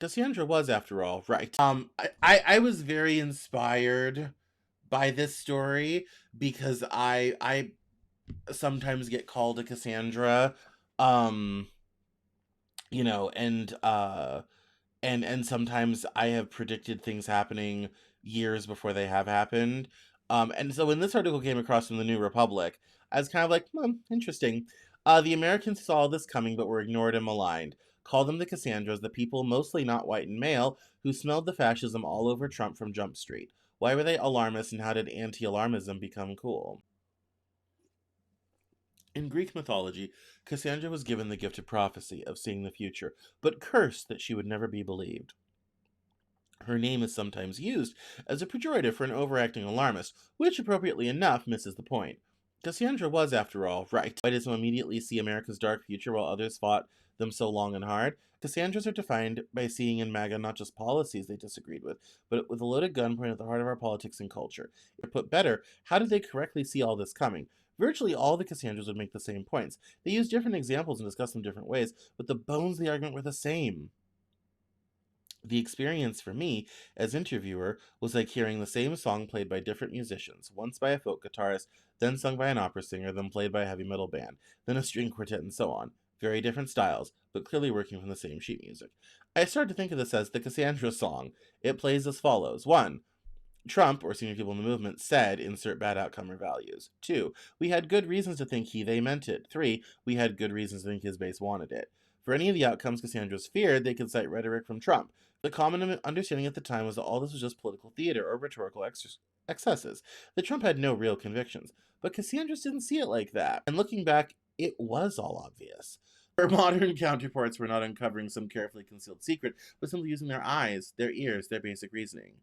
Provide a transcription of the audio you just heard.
Cassandra was, after all, right. I was very inspired by this story because I sometimes get called a Cassandra, um, you know, and sometimes I have predicted things happening years before they have happened. And so when this article came across from the New Republic, I was kind of like, interesting. The Americans saw this coming but were ignored and maligned. Call them the Cassandras, the people, mostly not white and male, who smelled the fascism all over Trump from Jump Street. Why were they alarmists and how did anti alarmism become cool? In Greek mythology, Cassandra was given the gift of prophecy, of seeing the future, but cursed that she would never be believed. Her name is sometimes used as a pejorative for an overacting alarmist, which, appropriately enough, misses the point. Cassandra was, after all, right. Why did some immediately see America's dark future while others fought them so long and hard? Cassandras are defined by seeing in MAGA not just policies they disagreed with, but with a loaded gun pointed at the heart of our politics and culture. Put better, how did they correctly see all this coming? Virtually all the Cassandras would make the same points. They used different examples and discussed them different ways, but the bones of the argument were the same. The experience for me, as interviewer, was like hearing the same song played by different musicians, once by a folk guitarist, then sung by an opera singer, then played by a heavy metal band, then a string quartet, and so on. Very different styles, but clearly working from the same sheet music. I started to think of this as the Cassandra song. It plays as follows. 1. Trump, or senior people in the movement, said, insert bad outcome or values. 2. We had good reasons to think they meant it. 3. We had good reasons to think his base wanted it. For any of the outcomes Cassandra's feared, they could cite rhetoric from Trump. The common understanding at the time was that all this was just political theater or rhetorical excesses, that Trump had no real convictions. But Cassandra's didn't see it like that. And looking back, it was all obvious. Her modern counterparts were not uncovering some carefully concealed secret, but simply using their eyes, their ears, their basic reasoning.